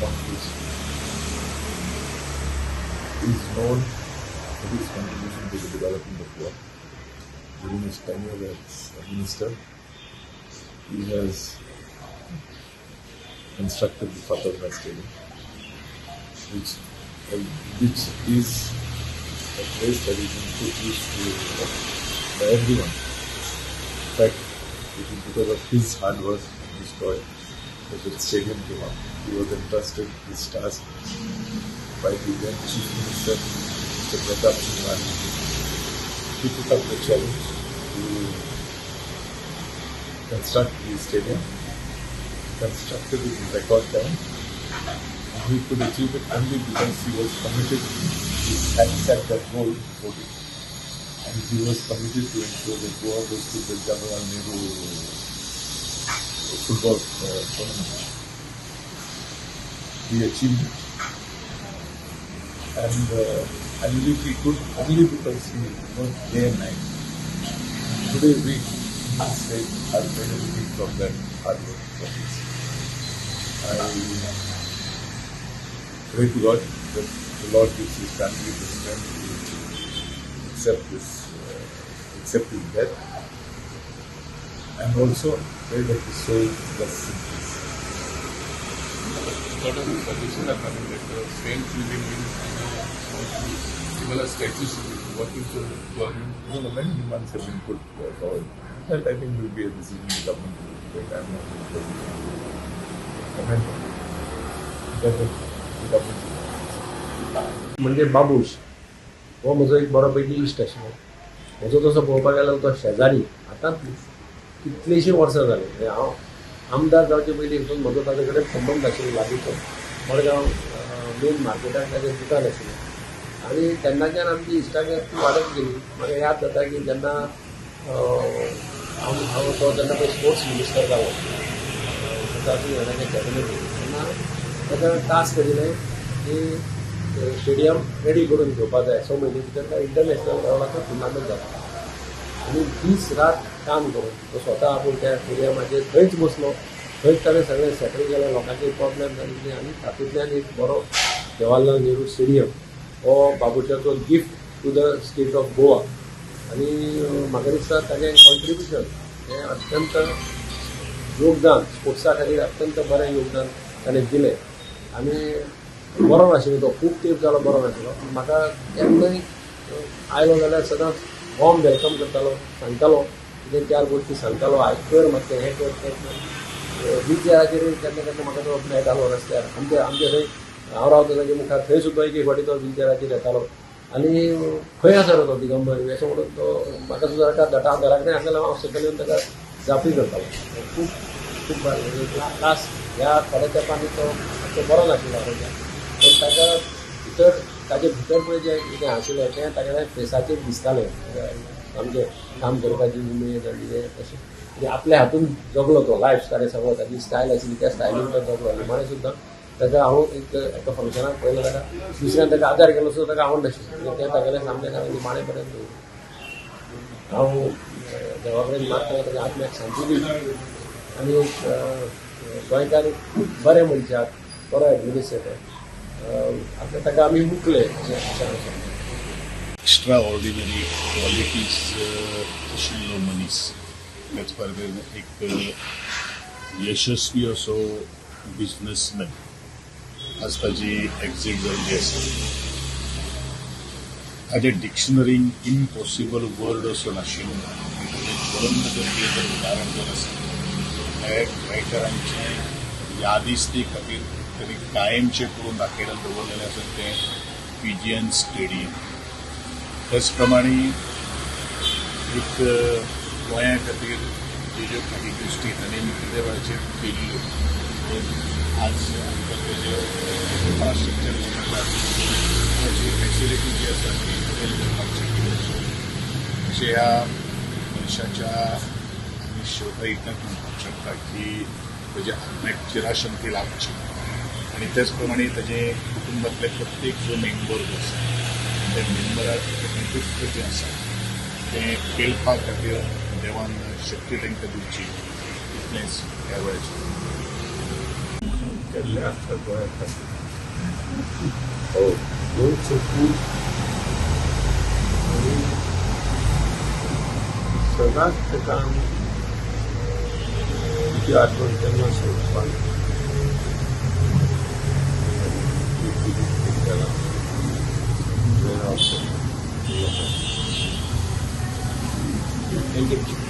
accomplished. He is known for his contribution to the development of Goa. During his tenure as a minister, he has constructed the Fatehpur Stadium, which is a place that is in good use to by everyone. In fact, it is because of his hard work and his toil that the stadium came up. He was entrusted this task by the then Chief Minister, Mr. Pratap Singh Rani. He took up the challenge to construct the stadium, constructed it in record time. He could achieve it only because he was committed. He had set that goal for it. And he was committed to ensure that Goa goes to the Jawaharlal Nehru football tournament. He achieved it. And I believe he could only because he worked day and night. Today we must say are benefiting from that hard work of his. I pray to God that the Lord gives his family the strength to accept his death, and also pray that his soul rests in peace. lot of suggestions are coming that Spain choosing him and similar statues. What is the government? No, many demands have been put forward. That I think will be a decision the government will take. I am not in a position to comment on it. That the government will म्हणजे बाबूश हो म्हजो एक बरोपैकी इश्ट आशिल्लो. म्हजो तसो पळोवपाक गेल्यार तो शेजारी आतांच कितलींशीं वर्सां जालीं. म्हणजे हांव आमदार जावचे पयलीं हितून म्हजो ताजे कडेन संबंद आशिल्लो लागींचो. मडगांव मेन मार्केटाक ताजें दुकान आशिल्लें आनी तेन्नाच्यान आमची इश्टागत वाडत गेली. म्हाका याद जाता की जेन्ना हांव तो जेन्ना पळय स्पोर्ट्स मिनिस्टर जालो 2000 कॅबिनेट तेन्ना ताका टास्क दिलें की स्टेडियम रेडी करून घेवपा जाय. 6 म्हयने भितर काय इंटरनॅशनल लेवलाचो टुर्नामेंट जाता आनी दीस रात काम करून तो स्वता आपूण त्या स्टेडियमाचेर थंयच बसलो. थंयच ताणें सगळें सेटल केलें. लोकांचे प्रॉब्लेम जाले कितें आनी तातूंतल्यान एक बरो जवाहरलाल नेहरू स्टेडियम हो बाबुशाचो gift to the state of Goa. आनी म्हाका दिसता ताचें कॉन्ट्रिब्युशन हें अत्यंत योगदान स्पोर्ट्सा खातीर अत्यंत बरें योगदान ताणें दिलें. आनी बरो नाशिल्लो तो खूब तेंप जालो बरो नाशिल्लो. म्हाका केन्नाय आयलो जाल्यार सदांच वॉर्म वेलकम करतालो, सांगतालो कितें 4 गोश्टी सांगतालो. आयज कर मातशें हें कर तें कर. विचाराचेर केन्ना केन्ना म्हाका तो मेळटालो रस्त्यार. आमचे थंय हांव रावता ताचे मुखार थंय सुद्दां एक फावटी तो विचाराचेर येतालो आनी खंय आसा रे तो दिगंबर अशें म्हणून तो म्हाका सुद्दां धटा घरा कडेन आसलेलो हांव सकयल येवन ताका जापी करतालो. खूब खूब लास्ट ह्या थोड्या तेंपांनी तो बरो नाशिल्लो आरोग्याक. पण ताका भितर ताचे भितर पळय जें कितें आशिल्लें तें तागेल्या फेसाचेर दिसतालें. आमचें काम करपाची उमेद आनी तें तशें म्हणजे आपल्या हातून जगलो तो लायफ ताणें सगळो ताची स्टायल आशिल्ली त्या स्टायलीन तो जगलो. निमाणें सुद्दां ताका हांव एका फंक्शनाक पळयलो ताका दुसऱ्यान ताका आदार केलो सुद्दां ताका आवड नाशिल्ली. तें तागेलें सामकें ताणें निमाणें पर्यंत दवरलें. हांव देवा कडेन मागता ताच्या आत्म्याक शांती दिली आनी एक गोंयकार बरे मनशाक बरो एडमिनिस्ट्रेटर आता ताका आमी मुकले अशें आसा. एक्स्ट्रा ऑर्डिनरी क्वालिटीज आशिल्लो मनीस. त्याच बरोबर एक यशस्वी असो बिझनेसमॅन. आज ताजी एक्झीट जाल्ली आसा. ताज्या डिक्शनरीन इम्पॉसिबल वर्ड असो नाशिल्लो. ज्वलंत जर उदाहरण जर आसा हे गोंयकारांचे यादिस्ती खातीर तरी कायमचे करून दाखयला दवरलेलें आसा तें पिजियन स्टेडियम. त्याच प्रमाणे एक गोंया खातीर ज्यो काही गोश्टी ताणें कितें वेळाचेर केल्ल्यो आज आमकां तेजे इन्फ्रास्ट्रक्चर ताची फॅसिलिटी जी आसा ती डेव्हलप करपाक शकली. अशें ह्या मनशाच्या आमी शोभयितनाक म्हणपाक शकता की ताच्या आत्म्याक चिराशांती लाभची. आणि त्याचप्रमाणे ताचे कुटुंबातले प्रत्येक जो मेंबर आसा त्या मेंबराक दुख्ख जें आसा तें पेलपा खातीर देवान शक्ती तांकां दिवची इतलेंच ह्या वेळाचेर. केल्ले आसता गोंया खातीर हो गोंयचें खूब आनी सदांच ताका आमी तुजी आठवण केन्ना सोडपाक Thank you.